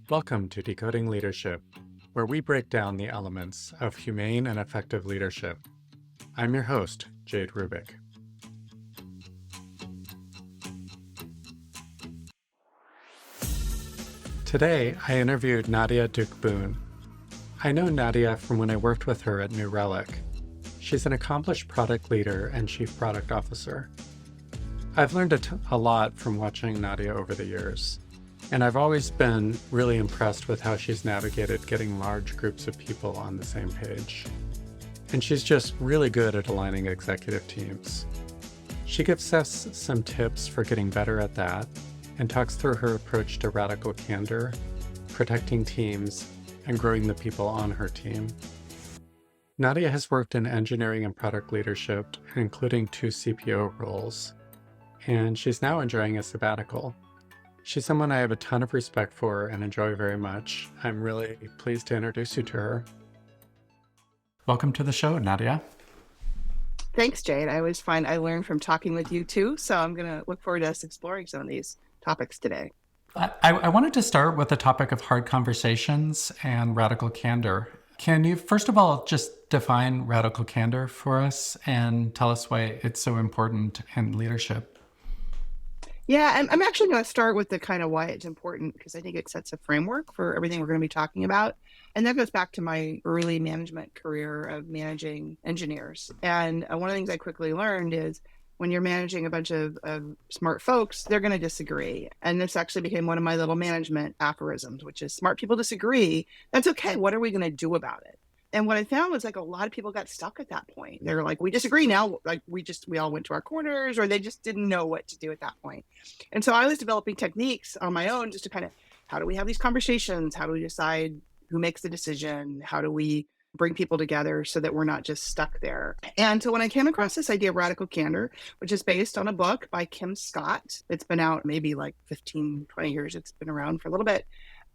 Welcome to Decoding Leadership, where we break down the elements of humane and effective leadership. I'm your host, Jade Rubik. Today, I interviewed Nadya Duke Boone. I know Nadya from when I worked with her at New Relic. She's an accomplished product leader and chief product officer. I've learned a lot from watching Nadya over the years, and I've always been really impressed with how she's navigated getting large groups of people on the same page. And she's just really good at aligning executive teams. She gives us some tips for getting better at that and talks through her approach to radical candor, protecting teams, and growing the people on her team. Nadya has worked in engineering and product leadership, including 2 CPO roles, and she's now enjoying a sabbatical. She's someone I have a ton of respect for and enjoy very much. I'm really pleased to introduce you to her. Welcome to the show, Nadya. Thanks, Jade. I always find I learn from talking with you too, so I'm going to look forward to us exploring some of these topics today. I wanted to start with the topic of hard conversations and radical candor. Can you, first of all, just define radical candor for us and tell us why it's so important in leadership? Yeah, I'm actually going to start with the kind of why it's important, because I think it sets a framework for everything we're going to be talking about. And that goes back to my early management career of managing engineers. And one of the things I quickly learned is when you're managing a bunch of smart folks, they're going to disagree. And this actually became one of my little management aphorisms, which is smart people disagree. That's okay. What are we going to do about it? And what I found was like a lot of people got stuck at that point. They're like, we disagree now. Like we all went to our corners, or they just didn't know what to do at that point. And so I was developing techniques on my own just to kind of, how do we have these conversations? How do we decide who makes the decision? How do we bring people together so that we're not just stuck there? And so when I came across this idea of radical candor, which is based on a book by Kim Scott, it's been out maybe like 15, 20 years. It's been around for a little bit.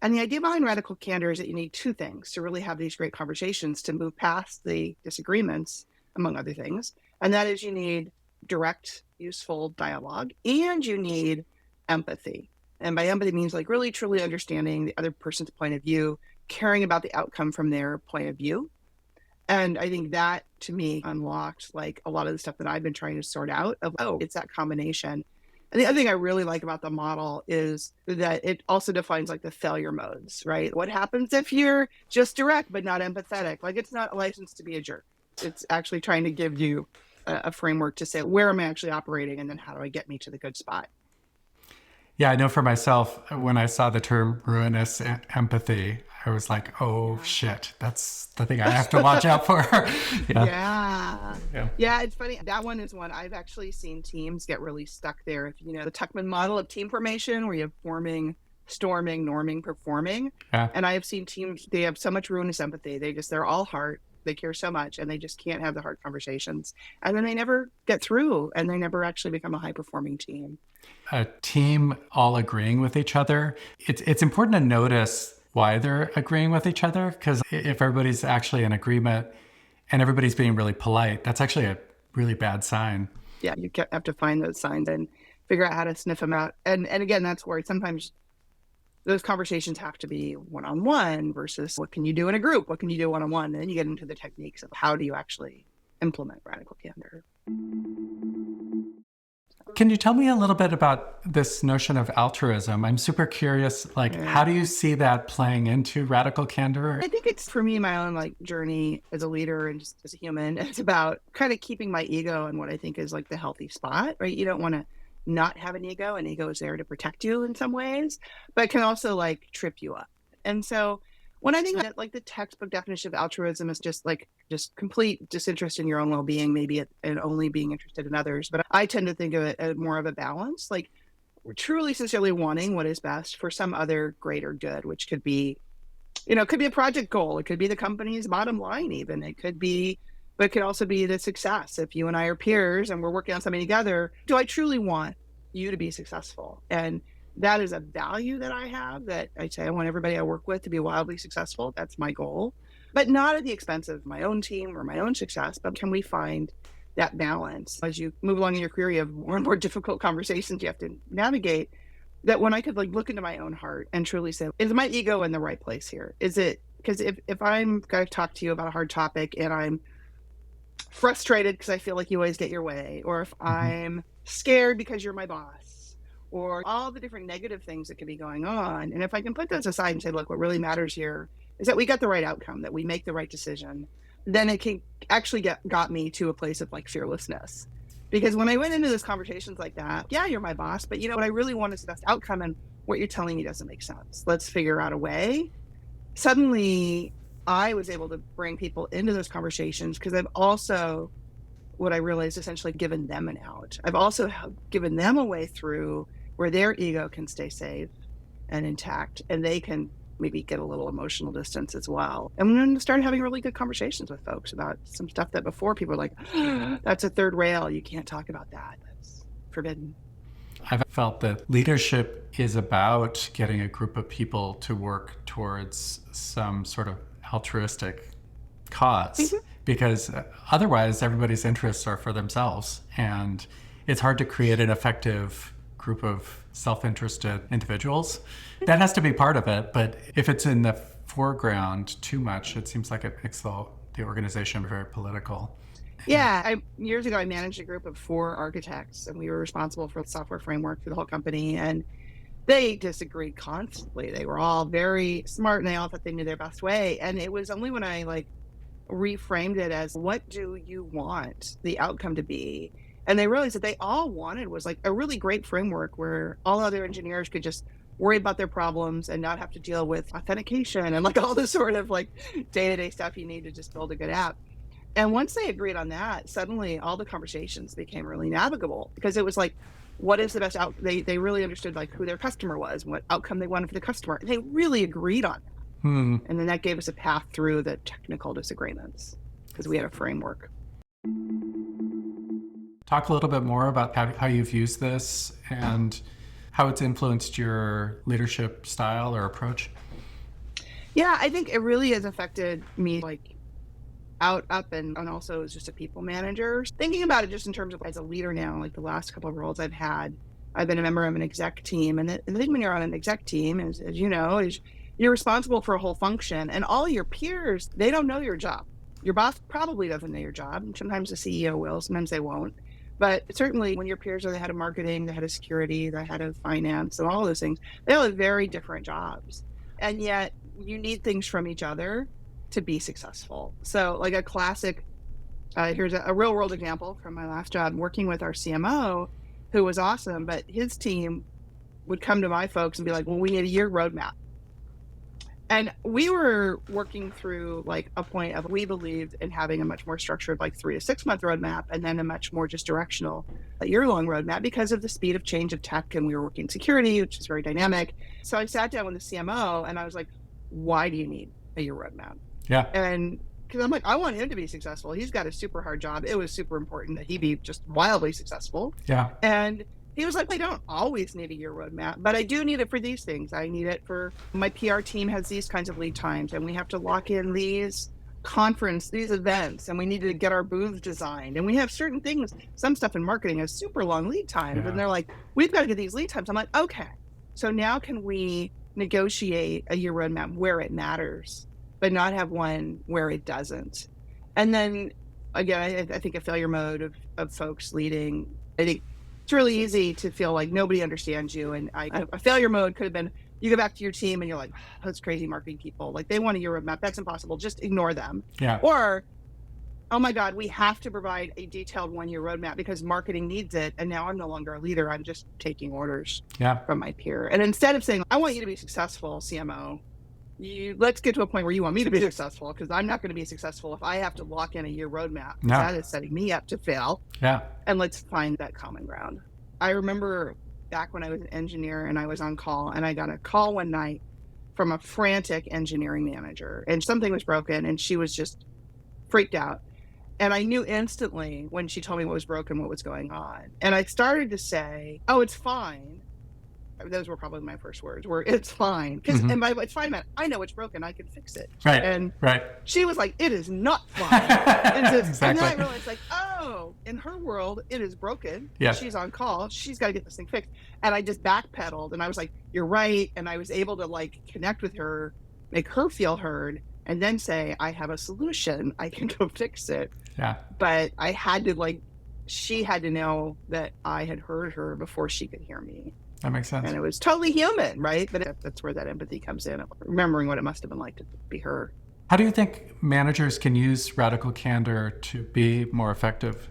And the idea behind radical candor is that you need 2 things to really have these great conversations, to move past the disagreements, among other things. And that is, you need direct, useful dialogue, and you need empathy. And by empathy means like really truly understanding the other person's point of view, caring about the outcome from their point of view. And I think that, to me, unlocked like a lot of the stuff that I've been trying to sort out of, it's that combination. And the other thing I really like about the model is that it also defines like the failure modes, right? What happens if you're just direct but not empathetic? Like, it's not a license to be a jerk. It's actually trying to give you a framework to say, where am I actually operating? And then how do I get me to the good spot? Yeah, I know for myself, when I saw the term ruinous empathy, I was like, oh, shit, that's the thing I have to watch out for. Yeah, it's funny. That one is one I've actually seen teams get really stuck there. If you know the Tuckman model of team formation, where you have forming, storming, norming, performing. Yeah. And I have seen teams, they have so much ruinous empathy. They're all heart. They care so much, and they just can't have the hard conversations. And then they never get through, and they never actually become a high-performing team. A team all agreeing with each other. It's important to notice why they're agreeing with each other, because if everybody's actually in agreement and everybody's being really polite, that's actually a really bad sign. Yeah, you have to find those signs and figure out how to sniff them out. And again, that's where sometimes those conversations have to be one-on-one versus what can you do in a group? What can you do one-on-one? And then you get into the techniques of how do you actually implement radical candor. Can you tell me a little bit about this notion of altruism? I'm super curious, how do you see that playing into radical candor? I think it's, for me, my own journey as a leader and just as a human. It's about kind of keeping my ego in what I think is the healthy spot, right? You don't want to not have an ego. An ego is there to protect you in some ways, but it can also trip you up. And so when I think that the textbook definition of altruism is just complete disinterest in your own well-being, maybe, and only being interested in others. But I tend to think of it as more of a balance, we're truly sincerely wanting what is best for some other greater good, which could be, it could be a project goal. It could be the company's bottom line even. It could be, but it could also be the success. If you and I are peers and we're working on something together, do I truly want you to be successful? And that is a value that I have, that I say I want everybody I work with to be wildly successful. That's my goal, but not at the expense of my own team or my own success. But can we find that balance? As you move along in your career, you have more and more difficult conversations you have to navigate. that when I could like look into my own heart and truly say, is my ego in the right place here? Is it, because if I'm going to talk to you about a hard topic and I'm frustrated because I feel like you always get your way, or if I'm scared because you're my boss, or all the different negative things that could be going on. And if I can put those aside and say, look, what really matters here is that we got the right outcome, that we make the right decision, then it can actually got me to a place of like fearlessness. Because when I went into those conversations like that, yeah, you're my boss, but you know what I really want is the best outcome, and what you're telling me doesn't make sense. Let's figure out a way. Suddenly, I was able to bring people into those conversations because I've also, what I realized, essentially given them an out. I've also given them a way through where their ego can stay safe and intact, and they can maybe get a little emotional distance as well. And then start having really good conversations with folks about some stuff that before people were like, that's a third rail. You can't talk about that. That's forbidden. I've felt that leadership is about getting a group of people to work towards some sort of altruistic cause, because otherwise everybody's interests are for themselves, and it's hard to create an effective group of self-interested individuals. That has to be part of it, but if it's in the foreground too much, it seems like it makes the organization very political. Yeah, years ago I managed a group of 4 architects, and we were responsible for the software framework for the whole company, and they disagreed constantly. They were all very smart and they all thought they knew their best way. And it was only when I like reframed it as, what do you want the outcome to be? And they realized that they all wanted was like a really great framework where all other engineers could just worry about their problems and not have to deal with authentication and like all this sort of like day-to-day stuff you need to just build a good app. And once they agreed on that, suddenly all the conversations became really navigable, because it was like, what is the best out? They really understood like who their customer was, what outcome they wanted for the customer. They really agreed on that. And then that gave us a path through the technical disagreements because we had a framework. Talk a little bit more about how you've used this and how it's influenced your leadership style or approach. Yeah, I think it really has affected me like up and also as just a people manager. Thinking about it just in terms of as a leader now, like the last couple of roles I've had, I've been a member of an exec team. And the thing when you're on an exec team is, as you know, is you're responsible for a whole function, and all your peers, they don't know your job. Your boss probably doesn't know your job. And sometimes the CEO will, sometimes they won't. But certainly when your peers are the head of marketing, the head of security, the head of finance, and all those things, they all have very different jobs. And yet you need things from each other to be successful. So like a classic, here's a real world example from my last job, working with our CMO, who was awesome, but his team would come to my folks and be like, well, we need a year roadmap. And we were working through like a point of, we believed in having a much more structured, like 3 to 6 month roadmap, and then a much more just directional, a year-long roadmap because of the speed of change of tech. And we were working security, which is very dynamic. So I sat down with the CMO and I was like, why do you need a year roadmap? Yeah. And because I'm like, I want him to be successful. He's got a super hard job. It was super important that he be just wildly successful. Yeah. And he was like, I don't always need a year roadmap, but I do need it for these things. I need it for my PR team has these kinds of lead times, and we have to lock in these these events, and we need to get our booths designed. And we have certain things, some stuff in marketing has super long lead times. And they're like, we've got to get these lead times. I'm like, okay, so now can we negotiate a year roadmap where it matters, but not have one where it doesn't? And then again, I think a failure mode of folks leading, I think it's really easy to feel like nobody understands you. And a failure mode could have been, you go back to your team and you're like, oh, those crazy marketing people, like they want a year roadmap. That's impossible. Just ignore them. Yeah. Or, oh my God, we have to provide a detailed 1-year roadmap because marketing needs it. And now I'm no longer a leader. I'm just taking orders from my peer. And instead of saying, I want you to be successful, CMO, let's get to a point where you want me to be successful, because I'm not going to be successful if I have to lock in a year roadmap. No. That is setting me up to fail. Yeah. And let's find that common ground. I remember back when I was an engineer and I was on call, and I got a call one night from a frantic engineering manager, and something was broken and she was just freaked out. And I knew instantly when she told me what was broken, what was going on. And I started to say, oh, it's fine. Those were probably my first words, were it's fine. Because and by it's fine meant I know it's broken, I can fix it. Right. And right. She was like, it is not fine. And, exactly. And then I realized like, oh, no, in her world, it is broken. Yeah. She's on call. She's got to get this thing fixed. And I just backpedaled and I was like, you're right. And I was able to like connect with her, make her feel heard, and then say, I have a solution. I can go fix it. Yeah. But I had to she had to know that I had heard her before she could hear me. That makes sense. And it was totally human, right? But that's where that empathy comes in, remembering what it must have been like to be her. How do you think managers can use radical candor to be more effective?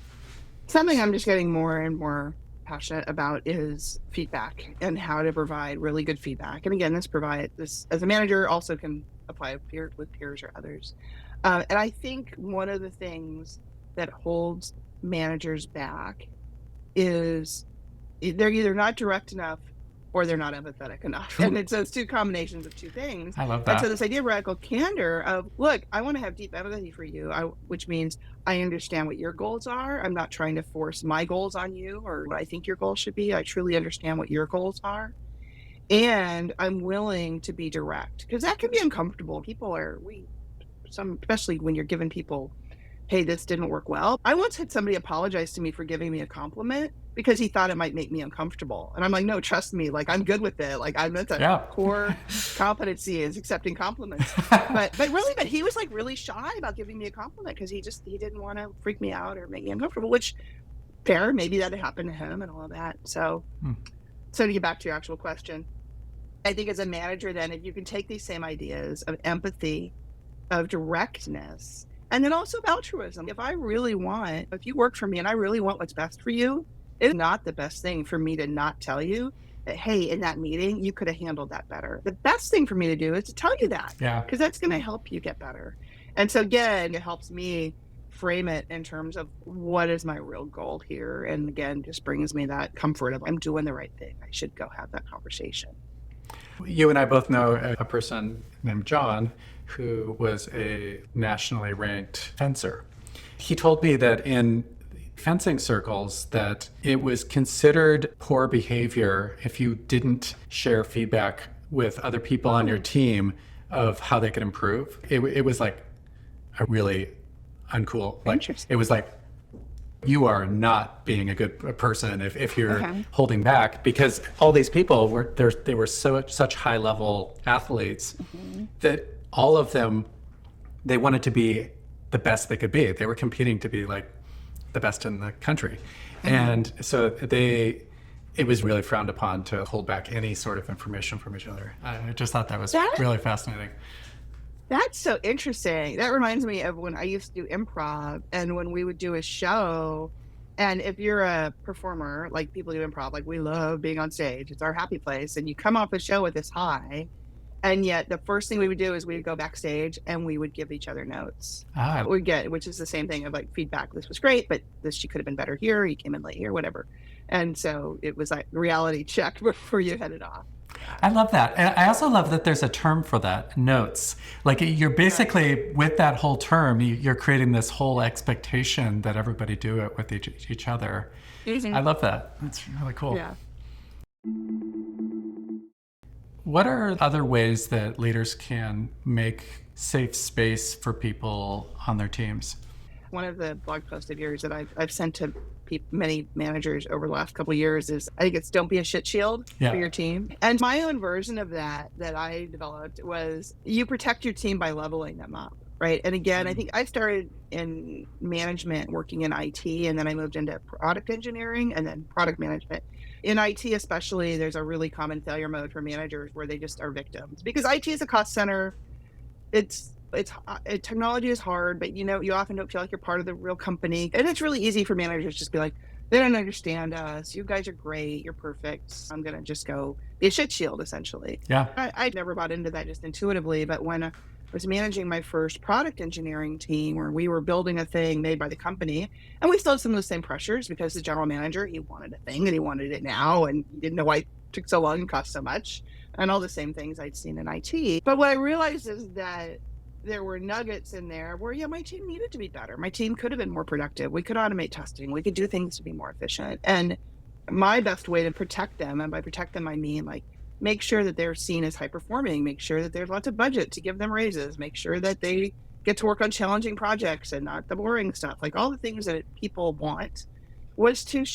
Something I'm just getting more and more passionate about is feedback and how to provide really good feedback. And again, this as a manager also can apply with peers or others. And I think one of the things that holds managers back is they're either not direct enough or they're not empathetic enough. And it's those two combinations of two things. I love that. And so this idea of radical candor of, look, I want to have deep empathy for you, which means I understand what your goals are. I'm not trying to force my goals on you or what I think your goals should be. I truly understand what your goals are. And I'm willing to be direct, because that can be uncomfortable. Especially when you're giving people, hey, this didn't work well. I once had somebody apologize to me for giving me a compliment because he thought it might make me uncomfortable. And I'm like, no, trust me, like I'm good with it. Like that's a core competency is accepting compliments. but he was like really shy about giving me a compliment because he didn't want to freak me out or make me uncomfortable, which fair, maybe that had happened to him and all of that. So to get back to your actual question, I think as a manager then, if you can take these same ideas of empathy, of directness, and then also of altruism. If you work for me and I really want what's best for you, it's not the best thing for me to not tell you that, hey, in that meeting, you could have handled that better. The best thing for me to do is to tell you that, because that's going to help you get better. And so again, it helps me frame it in terms of what is my real goal here. And again, just brings me that comfort of I'm doing the right thing. I should go have that conversation. You and I both know a person named John who was a nationally ranked fencer. He told me that in fencing circles that it was considered poor behavior if you didn't share feedback with other people on your team of how they could improve. It was like a really uncool, like it was like, you are not being a good person if you're holding back, because all these people were such high level athletes that all of them, they wanted to be the best they could be. They were competing to be like the best in the country. And so it was really frowned upon to hold back any sort of information from each other. I just thought that was really fascinating. That's so interesting. That reminds me of when I used to do improv, and when we would do a show, and if you're a performer, like people do improv, like we love being on stage, it's our happy place, and you come off the show with this high, and yet the first thing we would do is we would go backstage and we would give each other notes. Which is the same thing of like feedback. This was great, but she could have been better here. You came in late here, whatever. And so it was like reality check before you headed off. I love that. And I also love that there's a term for that, notes. Like you're basically, with that whole term, you're creating this whole expectation that everybody do it with each other. I love that. That's really cool. Yeah. What are other ways that leaders can make safe space for people on their teams? One of the blog posts of yours that I've sent to many managers over the last couple of years is, I think it's don't be a shit shield for your team. And my own version of that I developed was, you protect your team by leveling them up, right? And again, I think I started in management working in IT, and then I moved into product engineering and then product management. In IT especially, there's a really common failure mode for managers where they just are victims, because IT is a cost center. Technology is hard, but you often don't feel like you're part of the real company. And it's really easy for managers to just be like, they don't understand us. You guys are great. You're perfect. I'm going to just go be a shit shield, essentially. Yeah. I never bought into that just intuitively. But when I was managing my first product engineering team, where we were building a thing made by the company, and we still had some of the same pressures because the general manager, he wanted a thing and he wanted it now, and he didn't know why it took so long and cost so much, and all the same things I'd seen in IT. But what I realized is that there were nuggets in there where, my team needed to be better. My team could have been more productive. We could automate testing. We could do things to be more efficient. And my best way to protect them, and by protect them, I mean like make sure that they're seen as high performing, make sure that there's lots of budget to give them raises, make sure that they get to work on challenging projects and not the boring stuff. Like all the things that people want was to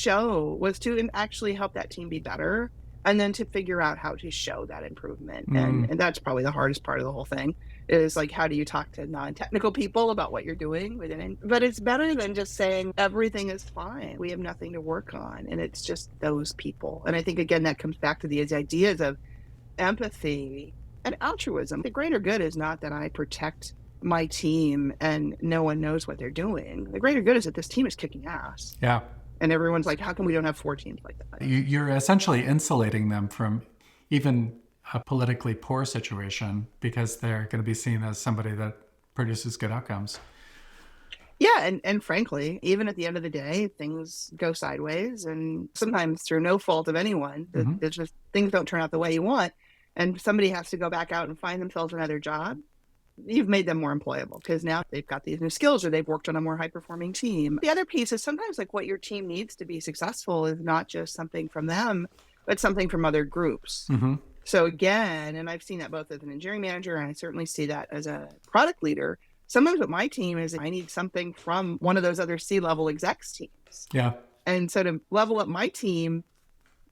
actually help that team be better, and then to figure out how to show that improvement. And that's probably the hardest part of the whole thing, is like, how do you talk to non-technical people about what you're doing within it? But it's better than just saying everything is fine, we have nothing to work on, and it's just those people. And I think, again, that comes back to these ideas of empathy and altruism. The greater good is not that I protect my team and no one knows what they're doing. The greater good is that this team is kicking ass. Yeah. And everyone's like, how come we don't have 4 teams like that? You're essentially insulating them from even a politically poor situation, because they're going to be seen as somebody that produces good outcomes. Yeah, and frankly, even at the end of the day, things go sideways, and sometimes through no fault of anyone. There's just things don't turn out the way you want, and somebody has to go back out and find themselves another job. You've made them more employable because now they've got these new skills, or they've worked on a more high-performing team. The other piece is sometimes like what your team needs to be successful is not just something from them, but something from other groups. So again, and I've seen that both as an engineering manager, and I certainly see that as a product leader. Sometimes what my team is, I need something from one of those other C-level execs teams. Yeah. And so to level up my team,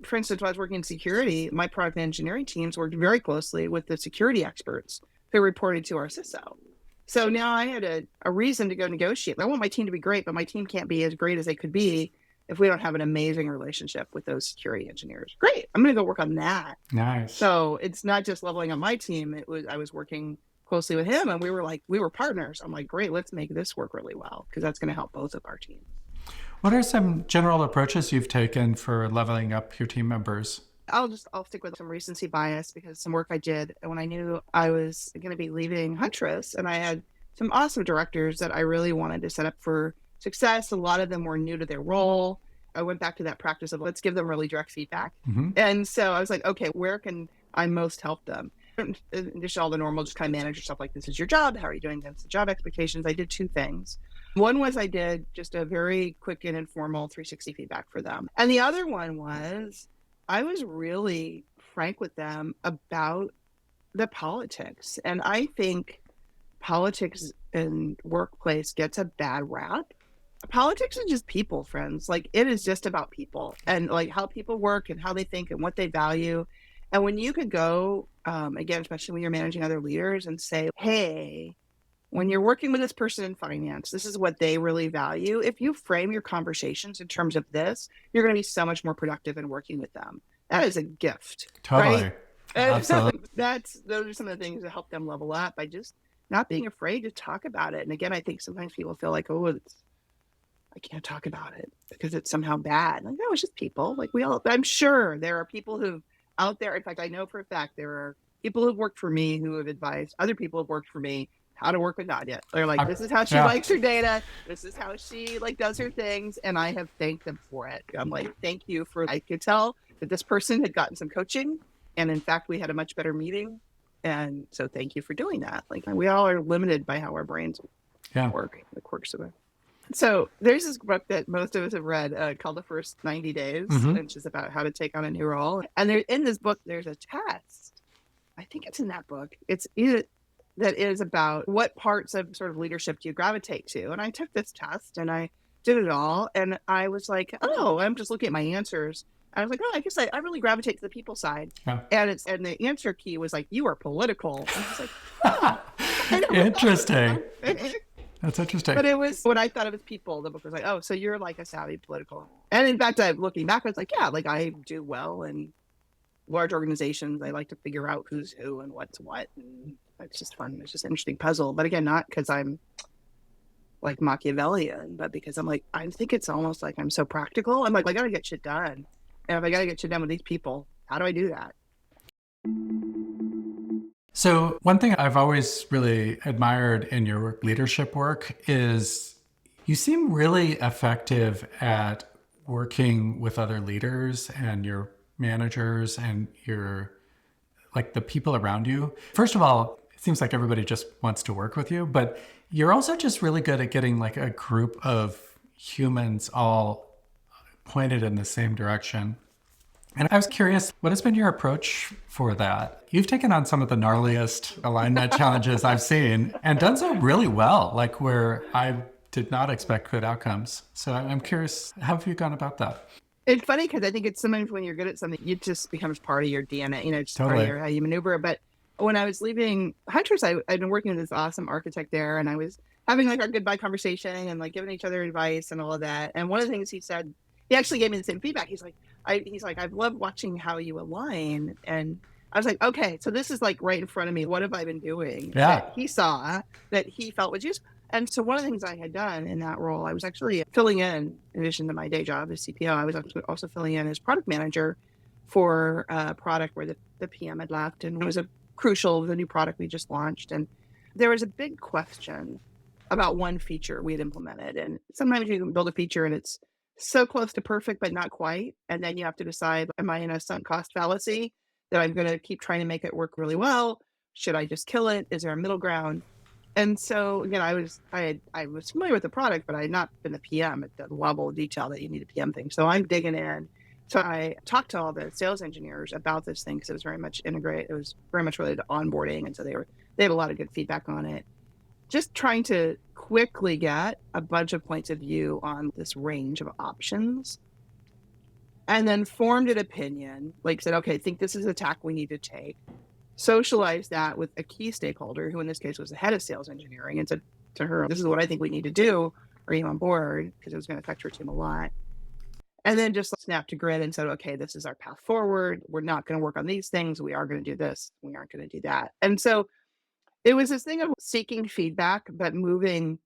for instance, when I was working in security, my product and engineering teams worked very closely with the security experts who reported to our CISO. So now I had a reason to go negotiate. I want my team to be great, but my team can't be as great as they could be if we don't have an amazing relationship with those security engineers. Great. I'm going to go work on that. Nice. So it's not just leveling up my team. I was working closely with him, and we were partners. I'm like, great, let's make this work really well, because that's going to help both of our teams. What are some general approaches you've taken for leveling up your team members? I'll stick with some recency bias, because some work I did when I knew I was going to be leaving Huntress, and I had some awesome directors that I really wanted to set up for success. A lot of them were new to their role. I went back to that practice of let's give them really direct feedback. And so I was like, okay, where can I most help them? Just all the normal, just kind of manager stuff like, this is your job. How are you doing against the job expectations? I did 2 things. One was I did just a very quick and informal 360 feedback for them. And the other one was I was really frank with them about the politics. And I think politics in workplace gets a bad rap. Politics is just people, friends. Like, it is just about people and like how people work and how they think and what they value. And when you could go, again, especially when you're managing other leaders, and say, hey, when you're working with this person in finance, this is what they really value. If you frame your conversations in terms of this, you're going to be so much more productive in working with them. That is a gift. Totally. Right? Absolutely. Those are some of the things that help them level up by just not being afraid to talk about it. And again, I think sometimes people feel like, oh, I can't talk about it because it's somehow bad. Like, no, it's just people. Like, I'm sure there are people who out there. In fact, I know for a fact there are people who've worked for me who have advised other people who've worked for me how to work with Nadya. They're like, this is how she likes her data. This is how she does her things. And I have thanked them for it. I'm like, thank you for, I could tell that this person had gotten some coaching. And in fact, we had a much better meeting. And so thank you for doing that. Like, we all are limited by how our brains work, the quirks of it. So there's this book that most of us have read called The First 90 Days, which is about how to take on a new role. And in this book, there's a test. I think it's in that book. It's either that is about what parts of sort of leadership do you gravitate to. And I took this test and I did it all. And I was like, oh, I'm just looking at my answers. I was like, oh, I guess I really gravitate to the people side. Yeah. And the answer key was like, you are political. And I was like, oh. Interesting. That's interesting. But it was, when I thought of as people, the book was like, oh, so you're like a savvy political. And in fact, looking back, I was like, yeah, like I do well in large organizations. I like to figure out who's who and what's what. And it's just fun. It's just an interesting puzzle. But again, not because I'm like Machiavellian, but because I'm like, I think it's almost like I'm so practical. I'm like, I got to get shit done. And if I got to get shit done with these people, how do I do that? So one thing I've always really admired in your leadership work is you seem really effective at working with other leaders and your managers and your, like, the people around you. First of all, it seems like everybody just wants to work with you, but you're also just really good at getting like a group of humans all pointed in the same direction. And I was curious, what has been your approach for that? You've taken on some of the gnarliest alignment challenges I've seen and done so really well, like where I did not expect good outcomes. So I'm curious, how have you gone about that? It's funny because I think it's sometimes when you're good at something, it just becomes part of your DNA, just part of Totally. your how you maneuver. But when I was leaving Huntress, I'd been working with this awesome architect there, and I was having like our goodbye conversation and like giving each other advice and all of that. And one of the things he said, he actually gave me the same feedback. He's like, I've loved watching how you align. And I was like, okay, so this is like right in front of me. What have I been doing Yeah. that he saw that he felt was useful? And so one of the things I had done in that role, I was actually filling in addition to my day job as CPO, I was also filling in as product manager for a product where the PM had left. And it was a crucial, the new product we just launched. And there was a big question about one feature we had implemented. And sometimes you can build a feature and it's so close to perfect, but not quite. And then you have to decide, am I in a sunk cost fallacy that I'm going to keep trying to make it work really well? Should I just kill it? Is there a middle ground? And so again, I was familiar with the product, but I had not been the PM at the level of detail that you need a PM thing. So I'm digging in. So I talked to all the sales engineers about this thing because it was very much integrated. It was very much related to onboarding, and so they had a lot of good feedback on it. Just trying to quickly get a bunch of points of view on this range of options, and then formed an opinion. Like said, okay, I think this is a tack we need to take. Socialize that with a key stakeholder, who in this case was the head of sales engineering, and said to her, this is what I think we need to do. Are you on board? Because it was going to affect her team a lot. And then just snapped to grid and said, okay, this is our path forward. We're not going to work on these things. We are going to do this. We aren't going to do that. And so it was this thing of seeking feedback, but moving.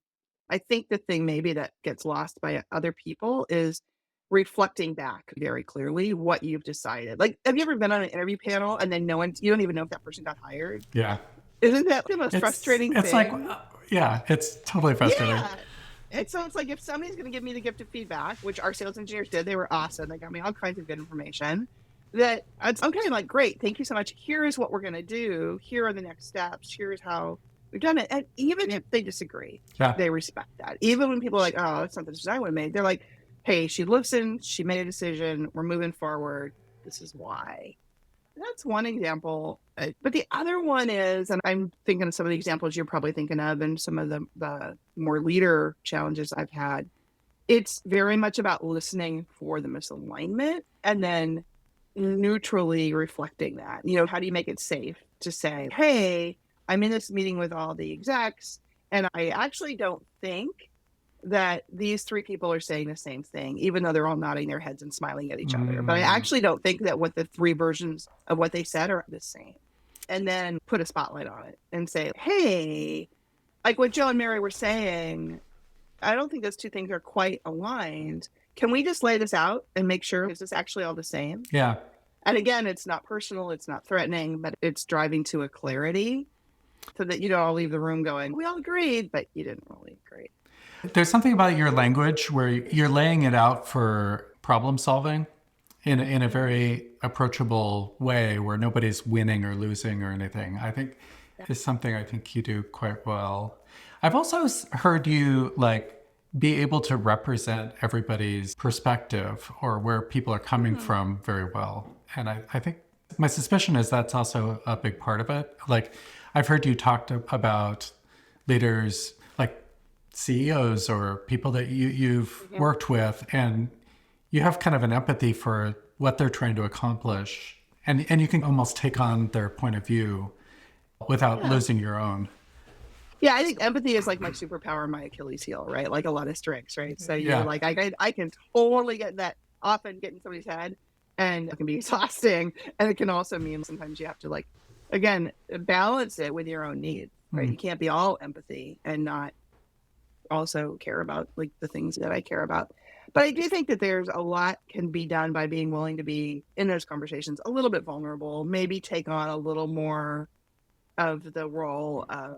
I think the thing maybe that gets lost by other people is reflecting back very clearly what you've decided. Like, have you ever been on an interview panel and then you don't even know if that person got hired? Yeah. Isn't that the most frustrating it's thing? like, yeah, it's totally frustrating. Yeah. And so it's like, if somebody's going to give me the gift of feedback, which our sales engineers did, they were awesome. They got me all kinds of good information. That it's okay, like, great, thank you so much. Here is what we're going to do. Here are the next steps. Here's how we've done it. And even if they disagree, they respect that. Even when people are like, oh, that's not the decision I would have made, they're like, hey, she listened, she made a decision, we're moving forward, this is why. That's one example. But the other one is, and I'm thinking of some of the examples you're probably thinking of and some of the more leader challenges I've had. It's very much about listening for the misalignment and then neutrally reflecting that. How do you make it safe to say, hey, I'm in this meeting with all the execs, and I actually don't think that these three people are saying the same thing, even though they're all nodding their heads and smiling at each other. But I actually don't think that what the three versions of what they said are the same. And then put a spotlight on it and say, hey, like what Joe and Mary were saying, I don't think those two things are quite aligned. Can we just lay this out and make sure, is this actually all the same? Yeah. And again, it's not personal, it's not threatening, but it's driving to a clarity so that you don't all leave the room going, we all agreed, but you didn't really agree. There's something about your language where you're laying it out for problem solving in a very approachable way where nobody's winning or losing or anything. I think is something I think you do quite well. I've also heard you be able to represent everybody's perspective or where people are coming from very well. And I think my suspicion is that's also a big part of it. Like, I've heard you talk about leaders like CEOs or people that you've worked with, and you have kind of an empathy for what they're trying to accomplish. And you can almost take on their point of view without losing your own. Yeah, I think empathy is like my superpower, my Achilles heel, right? Like a lot of strengths, right? So you're like, I can totally get that, often get in somebody's head, and it can be exhausting. And it can also mean sometimes you have to again, balance it with your own needs, right? You can't be all empathy and not also care about the things that I care about. But I do think that there's a lot can be done by being willing to be in those conversations a little bit vulnerable, maybe take on a little more of the role of,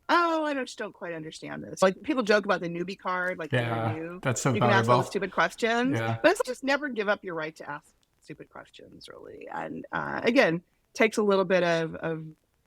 oh, I just don't quite understand this. Like, people joke about the newbie card, that's so you valuable. can ask all the stupid questions, Yeah. but it's just never give up your right to ask stupid questions, really. And again, takes a little bit of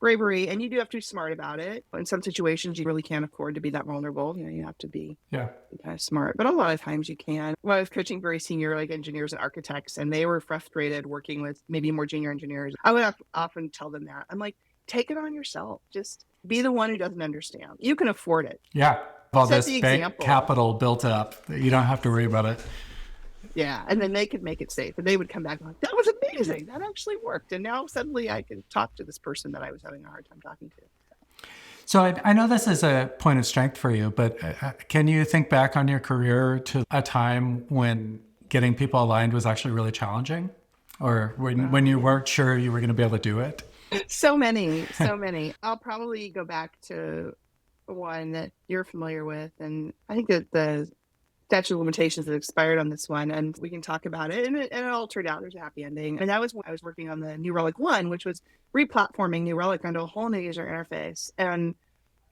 bravery, and you do have to be smart about it. In some situations, you really can't afford to be that vulnerable. You have to be kind of smart, but a lot of times you can. Well, I was coaching very senior engineers and architects, and they were frustrated working with maybe more junior engineers. I would often tell them that. I'm like, take it on yourself. Just be the one who doesn't understand. You can afford it. Yeah. All Set this bank capital built up, you don't have to worry about it. Yeah, and then they could make it safe, and they would come back like, that was amazing. That actually worked. And now suddenly I can talk to this person that I was having a hard time talking to. So I know this is a point of strength for you, but can you think back on your career to a time when getting people aligned was actually really challenging, or when you weren't sure you were going to be able to do it? So many. I'll probably go back to one that you're familiar with, and I think that the statute of limitations that expired on this one, and we can talk about it, and it all turned out there's a happy ending. And that was when I was working on the New Relic One, which was replatforming New Relic onto a whole new user interface. And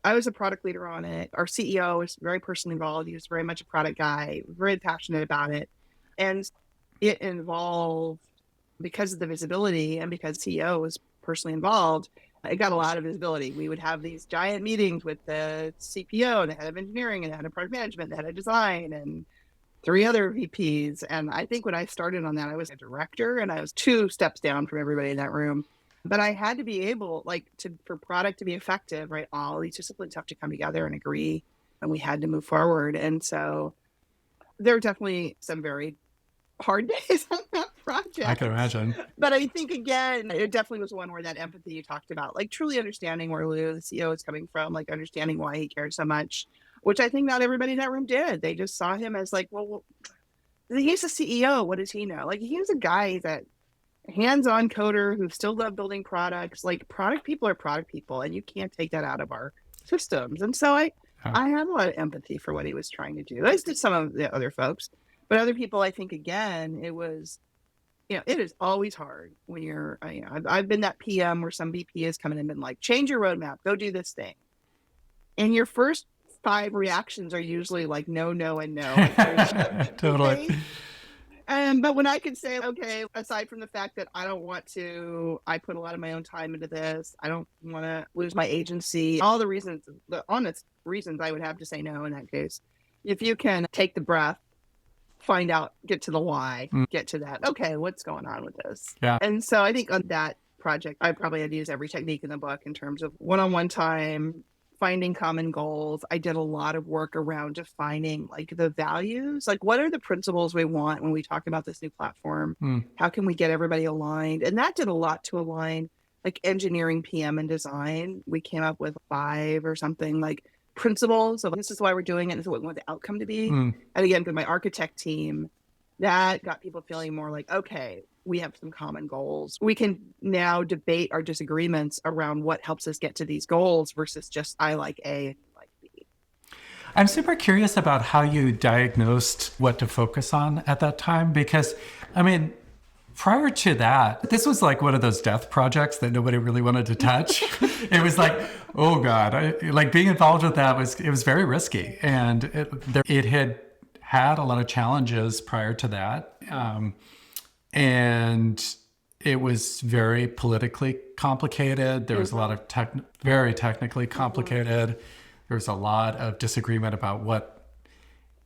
I was a product leader on it. Our CEO was very personally involved. He was very much a product guy, very passionate about it. And it involved, because of the visibility and because CEO was personally involved, it got a lot of visibility. We would have these giant meetings with the CPO and the head of engineering and the head of product management, the head of design, and 3 other VPs. And I think when I started on that, I was a director, and I was 2 steps down from everybody in that room. But I had to be able, for product to be effective, right? All these disciplines have to come together and agree, and we had to move forward. And so there were definitely some very hard days on that project. I can imagine. But I think, again, it definitely was one where that empathy you talked about, truly understanding where Lou, the CEO, is coming from, understanding why he cares so much, which I think not everybody in that room did. They just saw him as well, he's the CEO. What does he know? He's a guy that hands-on coder who still love building products. Product people are product people, and you can't take that out of our systems. And so I had a lot of empathy for what he was trying to do, as did some of the other folks. But other people, I think, again, it was, it is always hard when you're, I've been that PM where some VP has come in and been like, change your roadmap, go do this thing. And your first 5 reactions are usually no, and no. Totally. Okay. But when I could say, okay, aside from the fact that I don't want to, I put a lot of my own time into this, I don't want to lose my agency, all the reasons, the honest reasons I would have to say no in that case. If you can take the breath, find out, get to the why, get to that, okay, what's going on with this? Yeah. And so I think on that project, I probably had to use every technique in the book in terms of one-on-one time, finding common goals. I did a lot of work around defining the values, what are the principles we want when we talk about this new platform? How can we get everybody aligned? And that did a lot to align engineering, PM, and design. We came up with 5 or something principles of this is why we're doing it. This is what we want the outcome to be. And again, with my architect team, that got people feeling more okay, we have some common goals. We can now debate our disagreements around what helps us get to these goals versus just I like A and you like B. I'm super curious about how you diagnosed what to focus on at that time, because prior to that, this was one of those death projects that nobody really wanted to touch. It was oh God, being involved with that was very risky. And it had a lot of challenges prior to that. And it was very politically complicated. There was a lot of very technically complicated. There was a lot of disagreement about what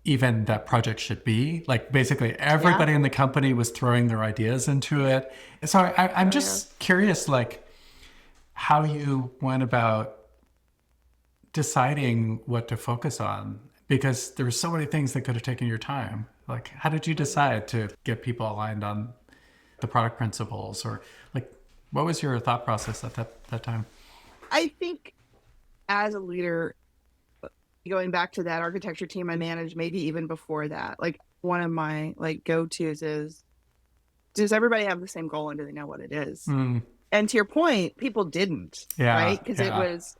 even that project should be. Basically everybody in the company was throwing their ideas into it. So I'm just curious, how you went about deciding what to focus on, because there were so many things that could have taken your time. How did you decide to get people aligned on the product principles, or what was your thought process at that time? I think as a leader, going back to that architecture team I managed, maybe even before that, one of my go-tos is, does everybody have the same goal and do they know what it is? And to your point, people didn't, right? Because it was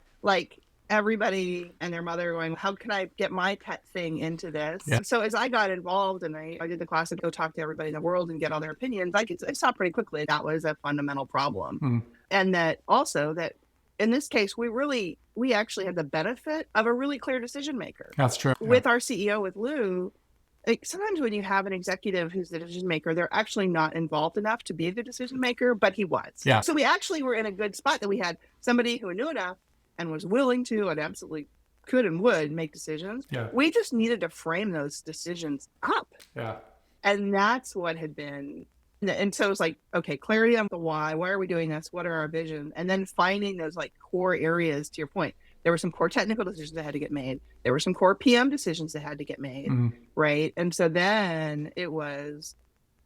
everybody and their mother going, how can I get my pet thing into this? Yeah. So as I got involved and I did the classic go talk to everybody in the world and get all their opinions, I saw pretty quickly that was a fundamental problem. And that also that in this case, we actually had the benefit of a really clear decision maker. That's true. With our CEO, with Lou, like sometimes when you have an executive who's the decision maker, they're actually not involved enough to be the decision maker, but he was. Yeah. So we actually were in a good spot that we had somebody who knew enough and was willing to and absolutely could and would make decisions. Yeah. We just needed to frame those decisions up. Yeah. And that's what had been. And so it was like, okay, clarity on the why are we doing this? What are our vision? And then finding those like core areas, to your point. There were some core technical decisions that had to get made. There were some core PM decisions that had to get made, right? And so then it was,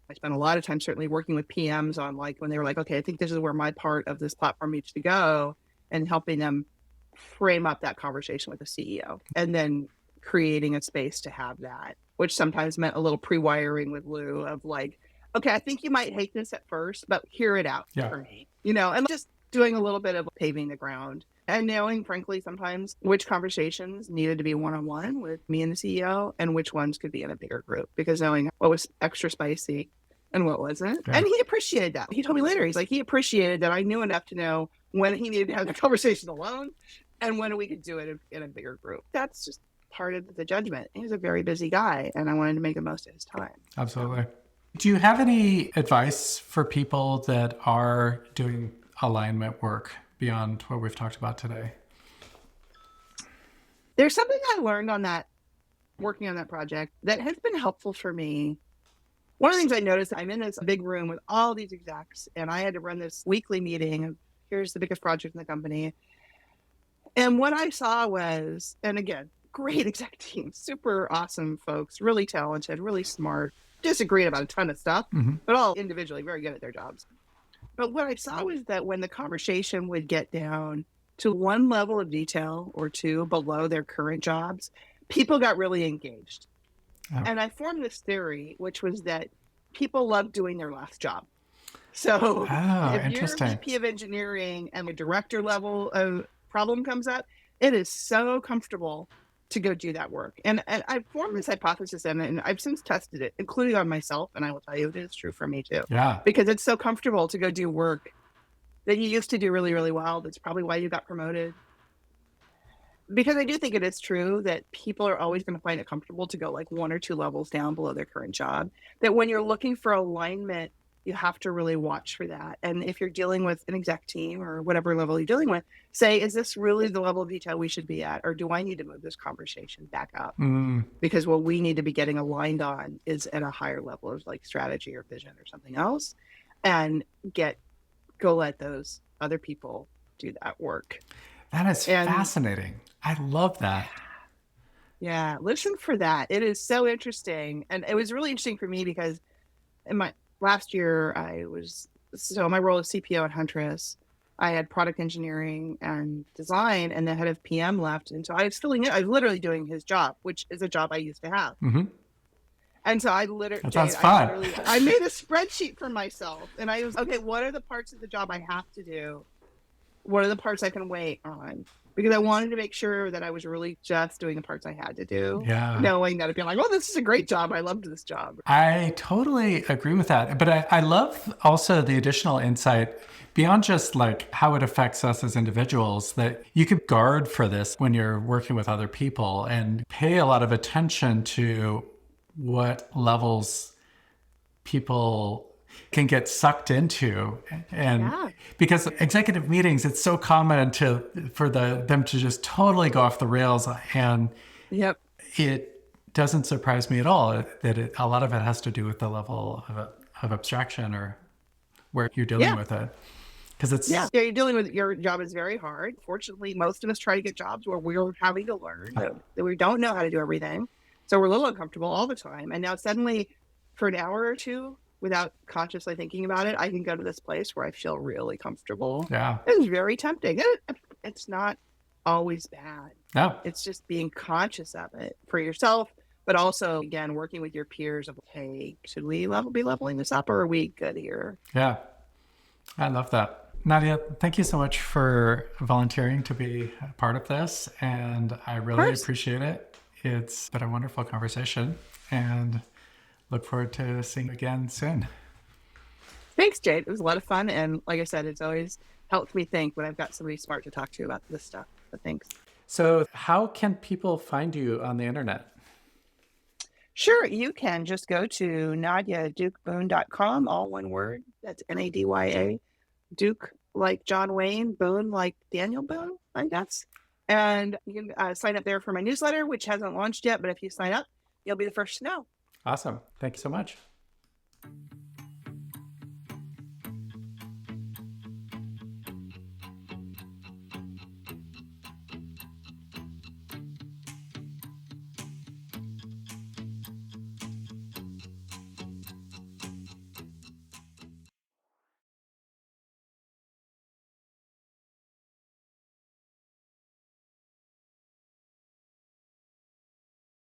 I spent a lot of time certainly working with PMs on like when they were like, okay, I think this is where my part of this platform needs to go, and helping them frame up that conversation with the CEO, and then creating a space to have that, which sometimes meant a little pre-wiring with Lou of like, okay, I think you might hate this at first, but hear it out for me, and just doing a little bit of paving the ground. And knowing, frankly, sometimes which conversations needed to be one-on-one with me and the CEO and which ones could be in a bigger group, because knowing what was extra spicy and what wasn't. Yeah. And he appreciated that. He told me later, he's like, he appreciated that I knew enough to know when he needed to have the conversation alone and when we could do it in a bigger group. That's just part of the judgment. He was a very busy guy, and I wanted to make the most of his time. Absolutely. Do you have any advice for people that are doing alignment work beyond what we've talked about today? There's something I learned on that, working on that project, that has been helpful for me. One of the things I noticed, I'm in this big room with all these execs, and I had to run this weekly meeting of, here's the biggest project in the company. And what I saw was, and again, great exec team, super awesome folks, really talented, really smart, disagreed about a ton of stuff, but all individually very good at their jobs. But what I saw was that when the conversation would get down to one level of detail or two below their current jobs, people got really engaged. Oh. And I formed this theory, which was that people love doing their last job. So if you're VP of engineering and the director level of problem comes up, it is so comfortable to go do that work. And I formed this hypothesis, and I've since tested it, including on myself. And I will tell you, it is true for me too. Yeah. Because it's so comfortable to go do work that you used to do really, really well. That's probably why you got promoted. Because I do think it is true that people are always going to find it comfortable to go like one or two levels down below their current job. That when you're looking for alignment, you have to really watch for that. And if you're dealing with an exec team or whatever level you're dealing with, say, is this really the level of detail we should be at? Or do I need to move this conversation back up? Because what we need to be getting aligned on is at a higher level of like strategy or vision or something else, and go let those other people do that work. That is fascinating. I love that. Yeah, listen for that. It is so interesting. And it was really interesting for me because in my last year, my role as CPO at Huntress, I had product engineering and design, and the head of PM left. And so I was literally doing his job, which is a job I used to have. And so I made a spreadsheet for myself, and I was, okay, what are the parts of the job I have to do? What are the parts I can wait on? Because I wanted to make sure that I was really just doing the parts I had to do. Yeah. Knowing that it'd be like, oh, this is a great job. I loved this job. I totally agree with that. But I love also the additional insight beyond just like how it affects us as individuals, that you could guard for this when you're working with other people and pay a lot of attention to what levels people can get sucked into. And because executive meetings, it's so common for them to just totally go off the rails, and it doesn't surprise me at all that a lot of it has to do with the level of abstraction or where you're dealing with it. Because it's you're dealing with, your job is very hard. Fortunately, most of us try to get jobs where we're having to learn that we don't know how to do everything, so we're a little uncomfortable all the time. And now suddenly, for an hour or two, without consciously thinking about it, I can go to this place where I feel really comfortable. Yeah. It's very tempting. It's not always bad. No. It's just being conscious of it for yourself, but also, again, working with your peers of, hey, should we be leveling this up, or are we good here? Yeah. I love that. Nadya, thank you so much for volunteering to be a part of this, and I really appreciate it. It's been a wonderful conversation, and look forward to seeing you again soon. Thanks, Jade. It was a lot of fun. And like I said, it's always helped me think when I've got somebody smart to talk to about this stuff. So thanks. So how can people find you on the internet? Sure, you can just go to NadyaDukeBoone.com, all one word. That's Nadya. Duke like John Wayne, Boone like Daniel Boone, I guess. And you can sign up there for my newsletter, which hasn't launched yet, but if you sign up, you'll be the first to know. Awesome. Thank you so much.